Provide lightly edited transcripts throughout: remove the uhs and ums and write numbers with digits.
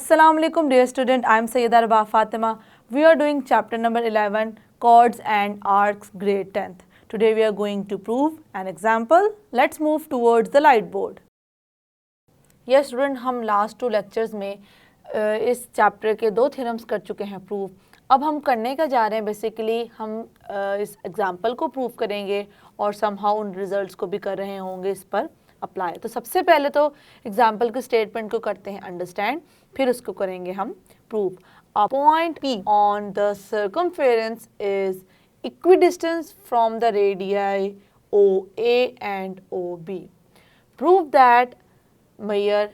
Assalamu alaikum dear student, I am Sayyida Rabah Fatima. We are doing chapter number 11, chords and arcs, grade 10th. Today we are going to prove an example. Let's move towards the light board. Yes student, हम last 2 lectures में इस chapter के 2 theorems कर चुके हैं prove. अब हम करने का जा रहे हैं बेसिकली हम इस example को prove करेंगे और somehow उन results को भी कर रहे होंगे इस पर अप्लाई। तो सबसे पहले तो एग्जाम्पल के स्टेटमेंट को करते हैं अंडरस्टैंड, फिर उसको करेंगे हम proof. A point P on the circumference is equidistance from the radii OA and OB। Prove that major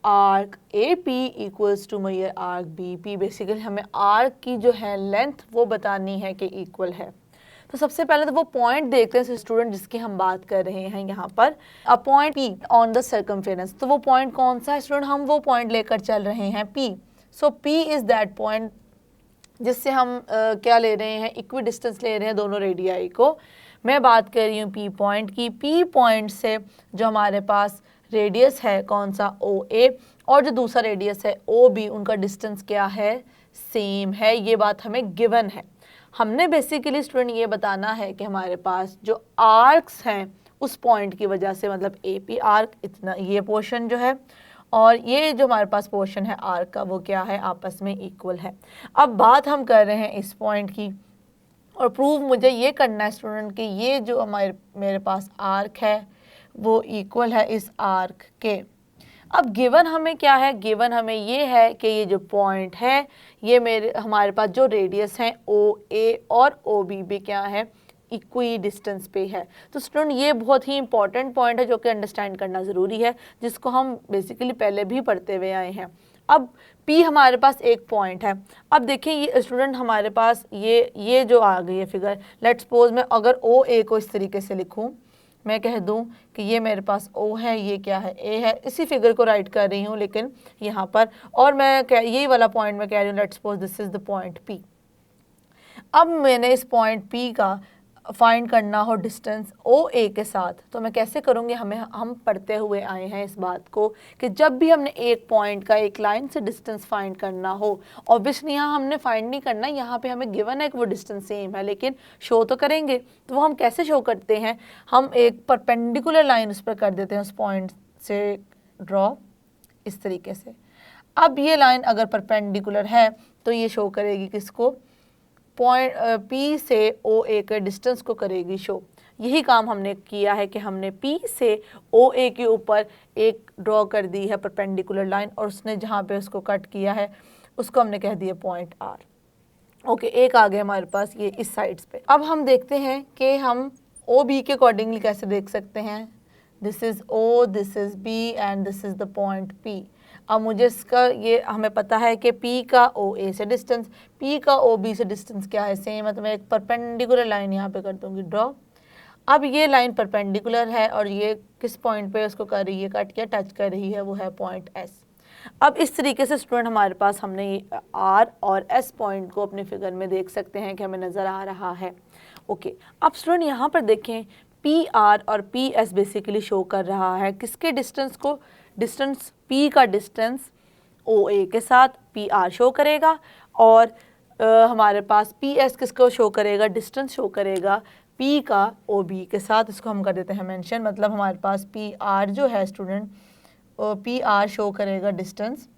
arc AP equals to major arc BP। Basically हमें आर्क की जो है लेंथ वो बतानी है कि इक्वल है। तो सबसे पहले तो वो पॉइंट देखते हैं स्टूडेंट जिसकी हम बात कर रहे हैं यहाँ पर, अ point P on the circumference. तो वो पॉइंट कौन सा है स्टूडेंट, हम वो पॉइंट लेकर चल रहे हैं P। So P is that point जिससे हम क्या ले रहे हैं, इक्वी डिस्टेंस ले रहे हैं दोनों रेडियाई को। मैं बात कर रही हूँ P पॉइंट की। P पॉइंट से जो हमारे पास रेडियस है कौन सा OA और जो दूसरा रेडियस है OB, उनका डिस्टेंस क्या है, सेम है। ये बात हमें गिवन है। हमने बेसिकली स्टूडेंट ये बताना है कि हमारे पास जो आर्क्स हैं उस पॉइंट की वजह से, मतलब AP आर्क इतना ये पोर्शन जो है और ये जो हमारे पास पोर्शन है आर्क का, वो क्या है, आपस में इक्वल है। अब बात हम कर रहे हैं इस पॉइंट की और प्रूव मुझे ये करना है स्टूडेंट कि ये जो मेरे पास आर्क है वो इक्वल है इस आर्क के। अब गिवन हमें क्या है, गिवन हमें ये है कि ये जो पॉइंट है ये हमारे पास जो रेडियस है OA और OB भी क्या है, इक्वी डिस्टेंस पे है। तो स्टूडेंट ये बहुत ही इंपॉर्टेंट पॉइंट है जो कि अंडरस्टैंड करना ज़रूरी है, जिसको हम बेसिकली पहले भी पढ़ते हुए आए हैं। अब P हमारे पास एक पॉइंट है। अब देखिए ये स्टूडेंट हमारे पास ये जो आ गई है फिगर, लेट्स सपोज मैं अगर OA को इस तरीके से लिखूँ, मैं कह दूं कि ये मेरे पास O है, ये क्या है, A है। इसी फिगर को राइट कर रही हूँ लेकिन यहाँ पर, और मैं यही वाला पॉइंट मैं कह रही हूँ, let's suppose this is the point P। अब मैंने इस पॉइंट P का फाइंड करना हो डिस्टेंस OA के साथ, तो मैं कैसे करूँगी, हम पढ़ते हुए आए हैं इस बात को कि जब भी हमने एक पॉइंट का एक लाइन से डिस्टेंस फाइंड करना हो, ऑब्वियसली यहाँ हमने फाइंड नहीं करना, यहाँ पे हमें गिवन है कि वो डिस्टेंस सेम है, लेकिन शो तो करेंगे। तो वो हम कैसे शो करते हैं, हम एक परपेंडिकुलर लाइन उस पर कर देते हैं, उस पॉइंट से ड्रॉ इस तरीके से। अब ये लाइन अगर परपेंडिकुलर है तो ये शो करेगी किसको, पॉइंट P से OA के डिस्टेंस को करेगी शो। यही काम हमने किया है कि हमने P से OA के ऊपर एक ड्रॉ कर दी है परपेंडिकुलर लाइन, और उसने जहाँ पे उसको कट किया है उसको हमने कह दिया पॉइंट R। ओके, एक आ गया हमारे पास ये इस साइड्स पे। अब हम देखते हैं कि हम OB के अकॉर्डिंगली कैसे देख सकते हैं। This is O, this is B and this is the point P। अब मुझे इसका ये हमें पता है कि P का OA से डिस्टेंस, P का OB से डिस्टेंस क्या है, सेम है। तो मैं एक परपेंडिकुलर लाइन यहाँ पे कर दूँगी ड्रॉ। अब ये लाइन परपेंडिकुलर है और ये किस पॉइंट पे उसको कर रही है, कट या टच कर रही है, वो है पॉइंट S। अब इस तरीके से स्टूडेंट हमारे पास हमने R और S पॉइंट को अपने फिगर में देख सकते हैं कि हमें नज़र आ रहा है। ओके, अब स्टूडेंट यहाँ पर देखें PR और PS बेसिकली शो कर रहा है किसके डिस्टेंस को, डिस्टेंस P का डिस्टेंस OA के साथ PR शो करेगा, और हमारे पास PS किसको शो करेगा, डिस्टेंस शो करेगा P का OB के साथ। इसको हम कर देते हैं मेंशन, मतलब हमारे पास PR जो है स्टूडेंट, PR शो करेगा डिस्टेंस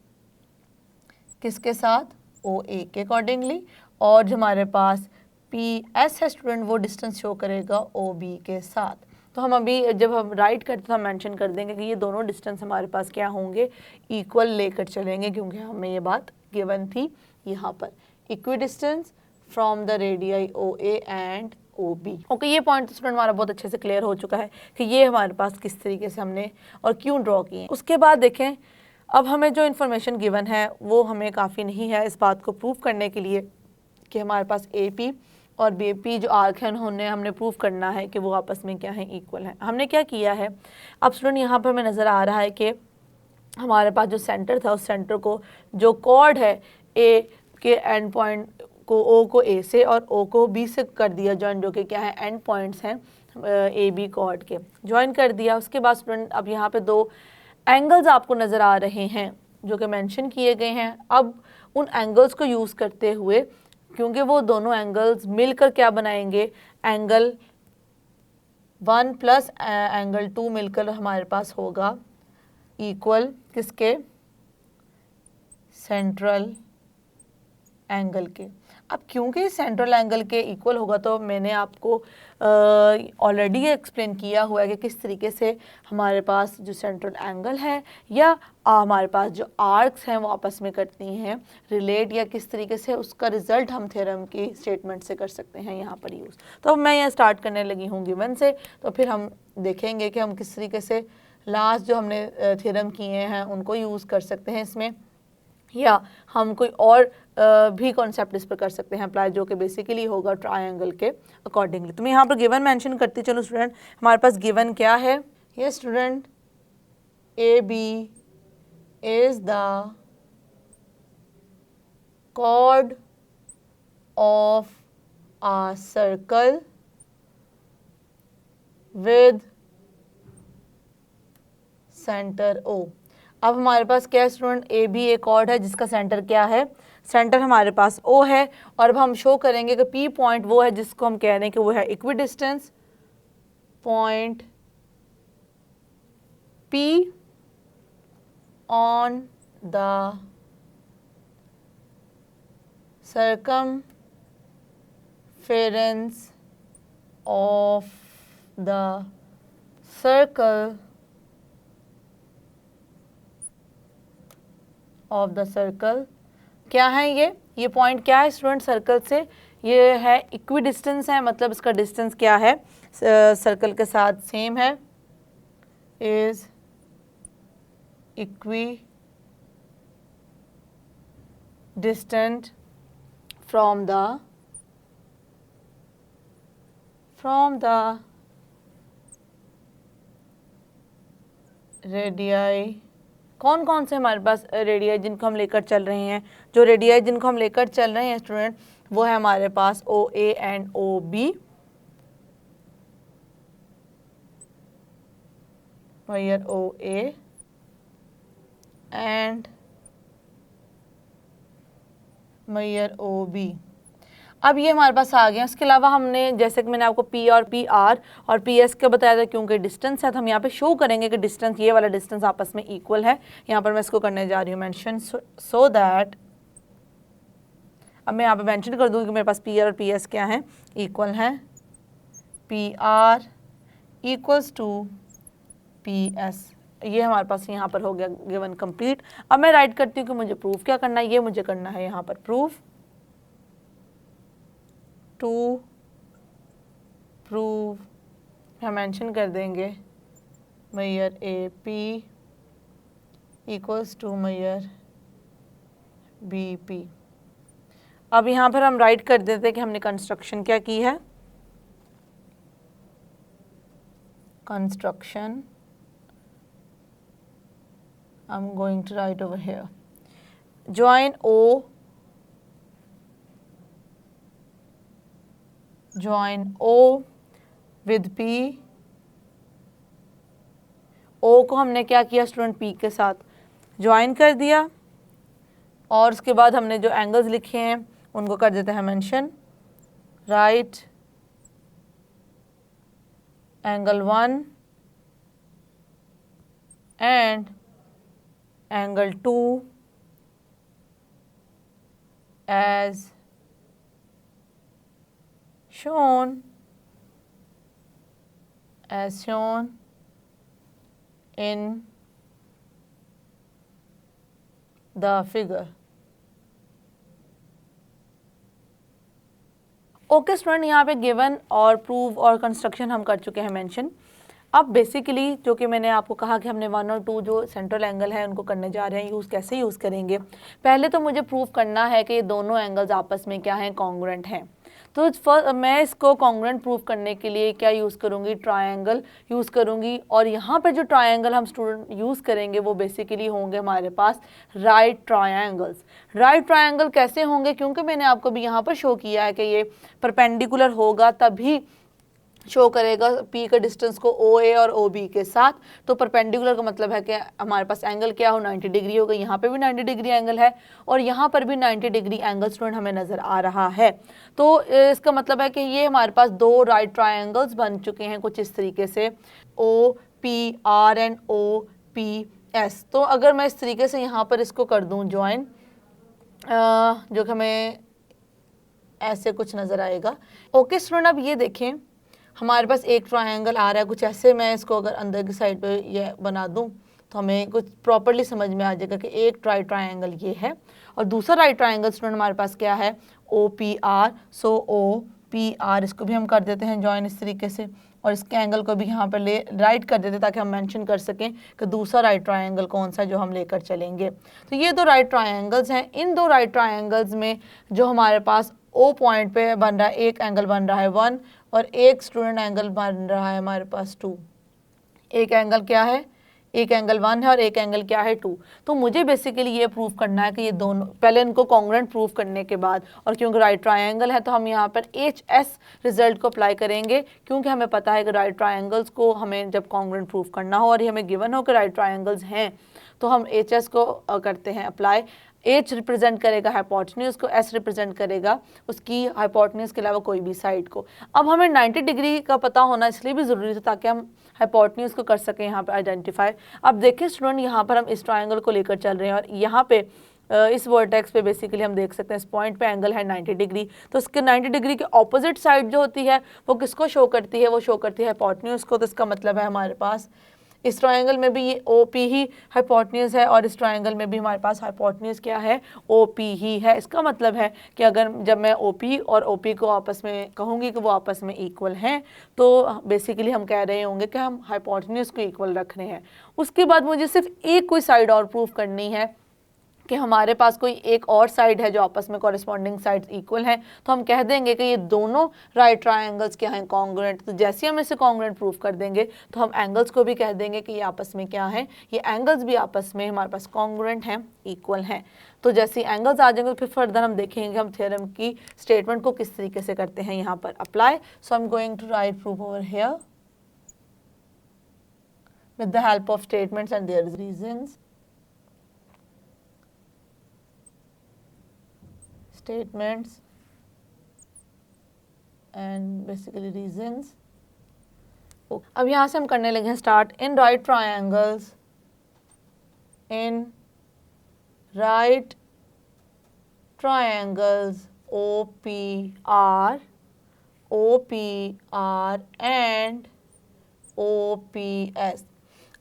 किसके साथ, OA के अकॉर्डिंगली, और जो हमारे पास PS है स्टूडेंट वो डिस्टेंस शो करेगा OB के साथ। तो हम अभी जब हम राइट करते तो हम मेंशन कर देंगे कि ये दोनों डिस्टेंस हमारे पास क्या होंगे, इक्वल लेकर चलेंगे, क्योंकि हमें ये बात गिवन थी यहाँ पर, equi distance from the radii OA and OB। Okay, ये पॉइंट स्टूडेंट हमारा बहुत अच्छे से क्लियर हो चुका है कि ये हमारे पास किस तरीके से हमने और क्यों ड्रॉ किए। उसके बाद देखें, अब हमें जो इन्फॉर्मेशन गिवन है वो हमें काफ़ी नहीं है इस बात को प्रूव करने के लिए कि हमारे पास AP और BP जो आर्क है उन्होंने हमने प्रूव करना है कि वो आपस में क्या है, इक्वल है। हमने क्या किया है, अब स्टूडेंट यहाँ पर हमें नज़र आ रहा है कि हमारे पास जो सेंटर था उस सेंटर को, जो कॉर्ड है A के एंड पॉइंट को, O को A से और O को B से कर दिया जॉइन, जो कि क्या है, एंड पॉइंट्स हैं AB कॉर्ड के, ज्वाइन कर दिया। उसके बाद स्टूडेंट अब यहाँ पे 2 एंगल्स आपको नज़र आ रहे हैं, जो कि मेंशन किए गए हैं। अब उन एंगल्स को यूज़ करते हुए, क्योंकि वो दोनों एंगल्स मिलकर क्या बनाएंगे, एंगल 1 प्लस एंगल 2 मिलकर हमारे पास होगा इक्वल किसके, सेंट्रल एंगल के। अब क्योंकि सेंट्रल एंगल के इक्वल होगा, तो मैंने आपको ऑलरेडी एक्सप्लेन किया हुआ है कि किस तरीके से हमारे पास जो सेंट्रल एंगल है या हमारे पास जो आर्क्स हैं वो आपस में करती हैं रिलेट, या किस तरीके से उसका रिजल्ट हम थ्योरम की स्टेटमेंट से कर सकते हैं यहाँ पर यूज़। तो अब मैं यहाँ स्टार्ट करने लगी हूँ गिवन से, तो फिर हम देखेंगे कि हम किस तरीके से लास्ट जो हमने थ्योरम किए हैं उनको यूज़ कर सकते हैं इसमें, या हम कोई और भी कॉन्सेप्ट इस पर कर सकते हैं अप्लाई, जो कि बेसिकली होगा ट्रायंगल के अकॉर्डिंगली। तो मैं यहाँ पर गिवन मेंशन करती चलो स्टूडेंट। हमारे पास गिवन क्या है, ये student A B is the chord of a circle with center O। अब हमारे पास क्या स्टूडेंट, ए बी एक कॉर्ड है जिसका सेंटर क्या है, सेंटर हमारे पास O है। और अब हम शो करेंगे कि P पॉइंट वो है जिसको हम कह रहे हैं कि वो है equidistance point P on the circumference of the circle क्या है ये पॉइंट क्या है स्टूडेंट सर्कल से, ये है इक्विडिस्टेंस है, मतलब इसका डिस्टेंस क्या है सर्कल के साथ सेम है, is equidistant from the radii. कौन कौन से हमारे पास रेडियाई जिनको हम लेकर चल रहे हैं, जो रेडियाई जिनको हम लेकर चल रहे हैं स्टूडेंट वो है हमारे पास O A and O B. here O A and here O B. अब ये हमारे पास आ गया। इसके अलावा हमने जैसे कि मैंने आपको पी और पी आर और पी एस का बताया था, क्योंकि डिस्टेंस है तो हम यहाँ पे शो करेंगे कि डिस्टेंस, ये वाला डिस्टेंस आपस में इक्वल है। यहाँ पर मैं इसको करने जा रही हूँ मेंशन, सो दैट अब मैं यहाँ पे मेंशन कर दूँगी कि मेरे पास पी आर और पी एस क्या है, इक्वल है। P R equals to P S, ये हमारे पास यहाँ पर हो गया गिवन कंप्लीट। अब मैं राइट करती हूँ कि मुझे प्रूफ क्या करना है, ये मुझे करना है यहाँ पर प्रूफ टू प्रूव, हम मेंशन कर देंगे major A P equals to major B P. अब यहाँ पर हम राइट कर देते हैं कि हमने कंस्ट्रक्शन क्या की है, construction I'm going to write over here, join O with P। O को हमने क्या किया स्टूडेंट, P के साथ ज्वाइन कर दिया, और उसके बाद हमने जो एंगल्स लिखे हैं उनको कर देते हैं mention. Right angle 1 and angle 2 as shown in the figure। Okay student, यहाँ पे गिवन और प्रूव और कंस्ट्रक्शन हम कर चुके हैं मेंशन। अब बेसिकली जो कि मैंने आपको कहा कि हमने 1 और 2 जो सेंट्रल एंगल है उनको करने जा रहे हैं यूज़। कैसे यूज़ करेंगे, पहले तो मुझे प्रूव करना है कि ये दोनों एंगल्स आपस में क्या हैं, कॉन्ग्रुएंट हैं। तो मैं इसको कॉन्ग्रुएंट प्रूव करने के लिए क्या यूज़ करूँगी, ट्रायंगल यूज़ करूँगी। और यहाँ पर जो ट्रायंगल हम स्टूडेंट यूज़ करेंगे वो बेसिकली होंगे हमारे पास राइट ट्रायंगल्स। राइट ट्रायंगल कैसे होंगे, क्योंकि मैंने आपको भी यहाँ पर शो किया है कि ये परपेंडिकुलर होगा तभी शो करेगा P का डिस्टेंस को OA और OB के साथ। तो परपेंडिकुलर का मतलब है कि हमारे पास एंगल क्या हो, 90 डिग्री होगा। यहाँ पे भी 90 डिग्री एंगल है और यहाँ पर भी 90 डिग्री एंगल स्टूडेंट हमें नज़र आ रहा है। तो इसका मतलब है कि ये हमारे पास दो राइट ट्रायंगल्स बन चुके हैं कुछ इस तरीके से, OPR एंड OPS। तो अगर मैं इस तरीके से यहाँ पर इसको कर दूँ ज्वाइन, जो कि हमें ऐसे कुछ नज़र आएगा। ओके स्टूडेंट, अब ये देखें हमारे पास एक ट्रायंगल आ रहा है कुछ ऐसे। मैं इसको अगर अंदर की साइड पे ये बना दूं तो हमें कुछ प्रॉपर्ली समझ में आ जाएगा कि एक राइट ट्रायंगल ये है और दूसरा राइट ट्रायंगल स्टूडेंट हमारे पास क्या है, OPR। सो OPR इसको भी हम कर देते हैं ज्वाइन इस तरीके से और इसके एंगल को भी यहाँ पर ले राइट कर देते ताकि हम मेंशन कर सकें कि दूसरा राइट ट्रायंगल कौन सा जो हम लेकर चलेंगे। तो ये दो राइट ट्रायंगल्स हैं। इन दो राइट ट्रायंगल्स में जो हमारे पास O पॉइंट पे बन रहा है एक एंगल बन रहा है 1 और एक स्टूडेंट एंगल बन रहा है हमारे पास 2। एक एंगल क्या है, एक एंगल 1 है और एक एंगल क्या है 2। तो मुझे बेसिकली ये प्रूव करना है कि ये दोनों, पहले इनको कॉन्ग्रुएंट प्रूव करने के बाद, और क्योंकि राइट ट्रायंगल है तो हम यहाँ पर HS रिजल्ट को अप्लाई करेंगे, क्योंकि हमें पता है कि राइट ट्रायंगल्स को हमें जब कॉन्ग्रुएंट प्रूव करना हो और ये हमें गिवन हो कि राइट ट्रायंगल्स हैं तो हम HS को करते हैं अप्लाई। H रिप्रेजेंट करेगा हाइपोटेन्यूज को, S रिप्रेजेंट करेगा उसकी हाइपोटेन्यूज के अलावा कोई भी साइड को। अब हमें 90 डिग्री का पता होना इसलिए भी ज़रूरी था ताकि हम हाइपोटेन्यूज को कर सकें यहाँ पे आइडेंटिफाई। अब देखिए स्टूडेंट, यहाँ पर हम इस ट्रायंगल को लेकर चल रहे हैं और यहाँ पे इस वर्टेक्स पे बेसिकली हम देख सकते हैं इस पॉइंट पे एंगल है 90 डिग्री। तो इसके 90 डिग्री के ऑपोजिट साइड जो होती है वो किसको शो करती है, वो शो करती है हाइपोटेन्यूज को। तो इसका मतलब है हमारे पास इस ट्रायंगल में भी ये OP ही हाइपोटेन्यूज है और इस ट्रायंगल में भी हमारे पास हाइपोटेन्यूज क्या है, OP ही है। इसका मतलब है कि अगर जब मैं OP और OP को आपस में कहूँगी कि वो आपस में इक्वल हैं तो बेसिकली हम कह रहे होंगे कि हम हाइपोटेन्यूज को इक्वल रख रहे हैं। उसके बाद मुझे सिर्फ एक कोई साइड और प्रूफ करनी है कि हमारे पास कोई एक और साइड है जो आपस में कॉरेस्पॉन्डिंग साइड्स इक्वल हैं। तो हम कह देंगे कि ये दोनों राइट ट्रायंगल्स क्या हैं, कॉन्ग्रुएंट। तो जैसे हम इसे कॉन्ग्रुएंट प्रूफ कर देंगे तो हम एंगल्स को भी कह देंगे कि ये आपस में क्या है, ये एंगल्स भी आपस में हमारे पास कॉन्ग्रुएंट हैं, इक्वल हैं। तो जैसे एंगल्स आ जाएंगे तो फिर फर्दर हम देखेंगे हम थ्योरम की स्टेटमेंट को किस तरीके से करते हैं यहाँ पर apply. So I am going to write proof over here with the help of statements and their reasons. Statements and basically reasons. अब यहाँ से हम करने लगे हैं start. In right triangles, in right triangles OPR and OPS।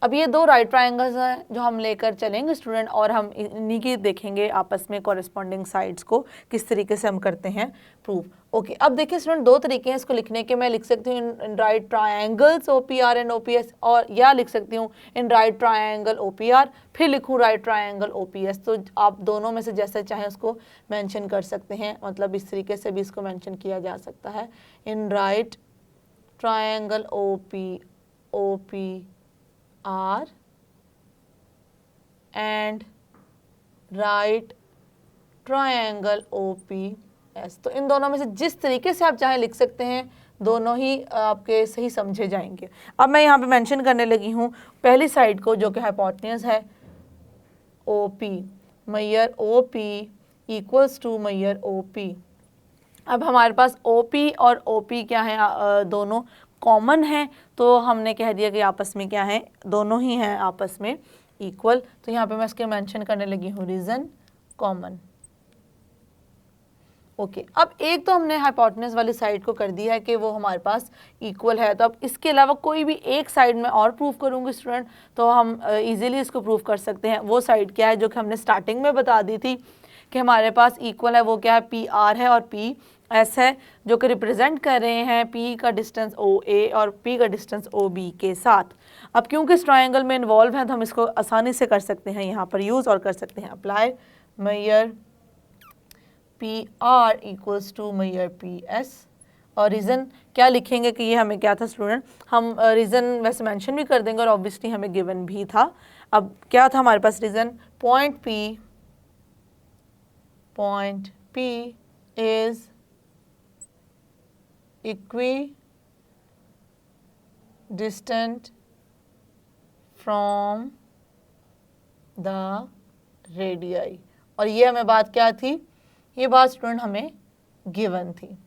अब ये दो राइट ट्रायंगल्स हैं जो हम लेकर चलेंगे स्टूडेंट और हम इन्हीं की देखेंगे आपस में कॉरेस्पॉन्डिंग साइड्स को किस तरीके से हम करते हैं प्रूफ। ओके, अब देखिए स्टूडेंट, दो तरीके हैं इसको लिखने के। मैं लिख सकती हूँ in right triangles OPR and OPS, और या लिख सकती हूँ इन राइट ट्रायंगल OPR, फिर लिखूँ राइट ट्रायंगल OPS। तो आप दोनों में से जैसे चाहें उसको मेंशन कर सकते हैं, मतलब इस तरीके से भी इसको मेंशन किया जा सकता है। In right triangle OPR and right triangle OPS। तो इन दोनों में से जिस तरीके से आप चाहे लिख सकते हैं, दोनों ही आपके सही समझे जाएंगे। अब मैं यहाँ पे मेंशन करने लगी हूँ पहली साइड को जो कि हाइपोटेन्यूज है OP, measure OP equals to measure OP। अब हमारे पास OP और OP क्या है, दोनों कॉमन है, तो हमने कह दिया कि आपस में क्या है, दोनों ही हैं आपस में इक्वल। तो यहाँ पे मैं इसके मेंशन करने लगी हूँ रीजन कॉमन। ओके, अब एक तो हमने हाइपोटेन्यूज वाली साइड को कर दिया है कि वो हमारे पास इक्वल है। तो अब इसके अलावा कोई भी एक साइड में और प्रूफ करूँगी स्टूडेंट तो हम इजीली इसको प्रूफ कर सकते हैं। वो साइड क्या है जो कि हमने स्टार्टिंग में बता दी थी कि हमारे पास इक्वल है, वो क्या है, PR है और PS है, जो कि रिप्रेजेंट कर रहे हैं P का डिस्टेंस OA और P का डिस्टेंस OB के साथ। अब क्योंकि इस ट्रायंगल में इन्वॉल्व है तो हम इसको आसानी से कर सकते हैं यहाँ पर यूज़ और कर सकते हैं apply. Measure PR equals to measure PS, और रीज़न क्या लिखेंगे कि ये हमें क्या था स्टूडेंट, हम रीज़न वैसे मेंशन भी कर देंगे और ऑब्वियसली हमें गिवन भी था। अब क्या था हमारे पास reason, point P is distant from the radii. और ये हमें बात क्या थी, ये बात स्टूडेंट हमें गिवन थी।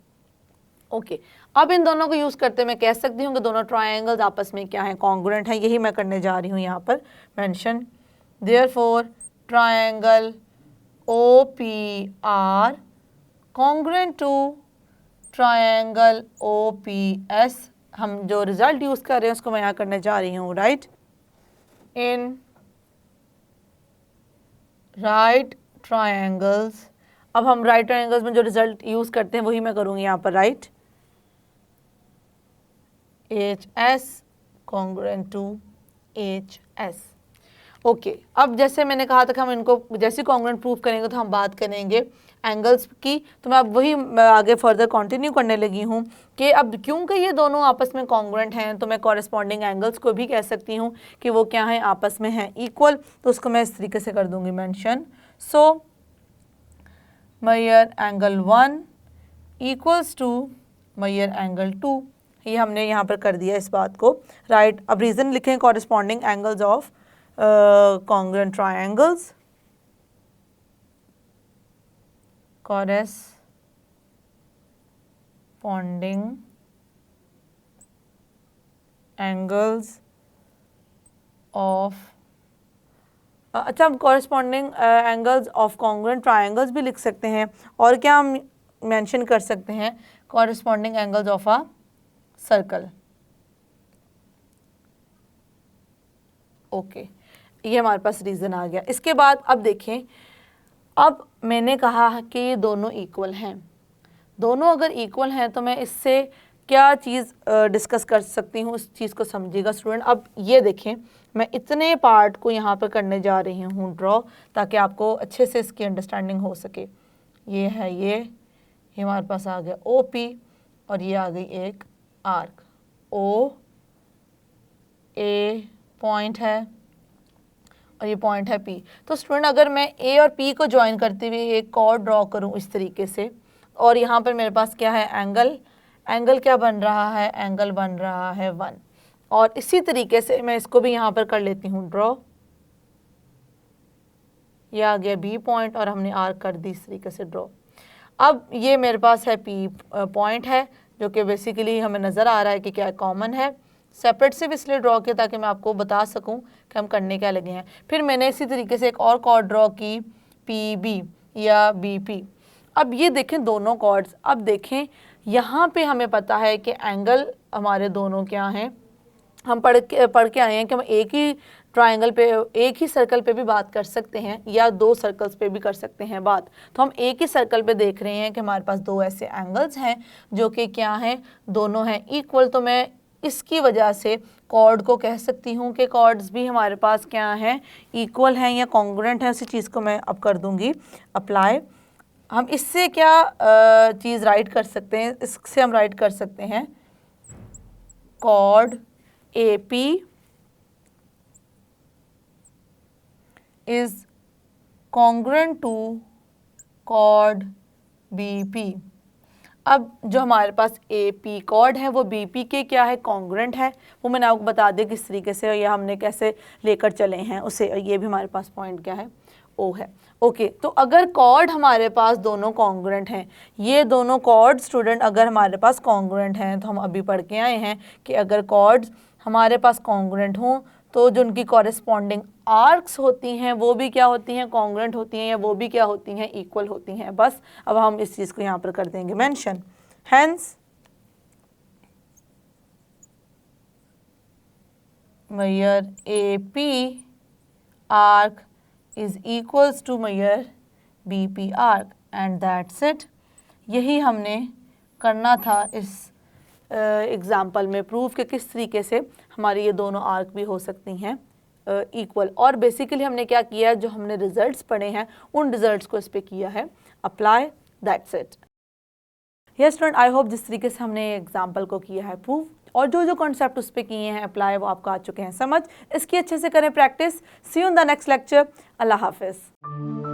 ओके अब इन दोनों को यूज करते मैं कह सकती हूँ कि दोनों ट्रायंगल्स आपस में क्या है, कॉन्ग्रुएंट है। यही मैं करने जा रही हूँ यहाँ पर mention. Therefore triangle OPR congruent to triangle OPS। हम जो रिजल्ट यूज कर रहे हैं उसको मैं यहाँ करने जा रही हूँ, राइट। इन राइट ट्रायंगल्स, अब हम राइट ट्रायंगल्स में जो रिजल्ट यूज करते हैं वही मैं करूँगी यहाँ पर, right. HS congruent to HS। Okay अब जैसे मैंने कहा था कि हम इनको जैसे कॉन्ग्रुएंट प्रूव करेंगे तो हम बात करेंगे एंगल्स की। तो मैं अब वही आगे फर्दर कंटिन्यू करने लगी हूँ कि अब क्योंकि ये दोनों आपस में कॉन्ग्रुएंट हैं तो मैं कॉरेस्पॉन्डिंग एंगल्स को भी कह सकती हूँ कि वो क्या हैं, आपस में हैं इक्वल। तो उसको मैं इस तरीके से कर दूंगी mention. So measure angle 1 equals to measure angle 2। ये हमने यहाँ पर कर दिया इस बात को, राइट। अब रीज़न लिखें, corresponding angles of congruent triangles, corresponding angles of अच्छा हम corresponding angles of congruent triangles भी लिख सकते हैं। और क्या हम मेंशन कर सकते हैं, corresponding angles of a circle। Okay ये हमारे पास रीज़न आ गया। इसके बाद अब देखें, अब मैंने कहा कि ये दोनों इक्वल हैं। दोनों अगर इक्वल हैं तो मैं इससे क्या चीज़ डिस्कस कर सकती हूँ, उस चीज़ को समझिएगा स्टूडेंट। अब ये देखें, मैं इतने पार्ट को यहाँ पर करने जा रही हूँ ड्रॉ, ताकि आपको अच्छे से इसकी अंडरस्टैंडिंग हो सके। ये है ये हमारे पास आ गया OP और ये आ गई एक आर्क OA पॉइंट है और ये पॉइंट है P। तो स्टूडेंट अगर मैं A और P को ज्वाइन करते हुए एक कॉर्ड ड्रॉ करूँ इस तरीके से, और यहाँ पर मेरे पास क्या है एंगल क्या बन रहा है, एंगल बन रहा है 1। और इसी तरीके से मैं इसको भी यहाँ पर कर लेती हूँ ड्रॉ। ये आ गया B पॉइंट और हमने आर्क कर दी इस तरीके से ड्रॉ। अब ये मेरे पास है P पॉइंट है जो कि बेसिकली हमें नज़र आ रहा है कि क्या कॉमन है। सेपरेट सिर्फ इसलिए ड्रॉ किया ताकि मैं आपको बता सकूं कि हम करने क्या लगे हैं। फिर मैंने इसी तरीके से एक और कॉर्ड ड्रॉ की PB या BP। अब ये देखें दोनों कॉर्ड्स, अब देखें यहाँ पे हमें पता है कि एंगल हमारे दोनों क्या हैं। हम पढ़ के आए हैं कि हम एक ही ट्रायंगल पे, एक ही सर्कल पे भी बात कर सकते हैं या दो सर्कल्स पे भी कर सकते हैं बात। तो हम एक ही सर्कल पे देख रहे हैं कि हमारे पास दो ऐसे एंगल्स हैं जो कि क्या हैं, दोनों हैं इक्वल। तो मैं इसकी वजह से कॉर्ड को कह सकती हूँ कि कॉर्ड्स भी हमारे पास क्या हैं, इक्वल हैं या कॉन्ग्रुएंट हैं। उसी चीज़ को मैं अब कर दूँगी अप्लाई। हम इससे क्या चीज़ राइट कर सकते हैं, इससे हम राइट कर सकते हैं cord AP is congruent to chord BP। अब जो हमारे पास AP कॉर्ड है वो BP के क्या है, कॉन्ग्रुएंट है। वो मैंने आपको बता दिया किस तरीके से या हमने कैसे लेकर चले हैं उसे। ये भी हमारे पास पॉइंट क्या है, O है। ओके तो अगर कॉर्ड हमारे पास दोनों कॉन्ग्रुएंट हैं, ये दोनों कॉर्ड स्टूडेंट अगर हमारे पास कॉन्ग्रुएंट हैं, तो हम अभी पढ़ के आए हैं कि अगर कॉर्ड्स हमारे पास कॉन्ग्रुएंट हों तो जो उनकी कॉरेस्पॉन्डिंग आर्क्स होती हैं वो भी क्या होती हैं, कॉन्ग्रुएंट होती हैं, या वो भी क्या होती हैं, इक्वल होती हैं। बस अब हम इस चीज़ को यहाँ पर कर देंगे mention. Hence major AP arc is equals to major BP arc and that's it. यही हमने करना था इस एग्जाम्पल में प्रूफ कि किस तरीके से हमारी ये दोनों आर्क भी हो सकती हैं इक्वल। और बेसिकली हमने क्या किया, जो हमने रिजल्ट्स पढ़े हैं उन रिजल्ट्स को इस पे किया है apply, that's it. Yes student, I hope जिस तरीके से हमने एग्जाम्पल को किया है प्रूफ और जो जो कॉन्सेप्ट उस पर किए हैं अप्लाई वो आपको आ चुके हैं समझ। इसकी अच्छे से करें practice. See you in the next lecture. अल्लाह हाफिज़।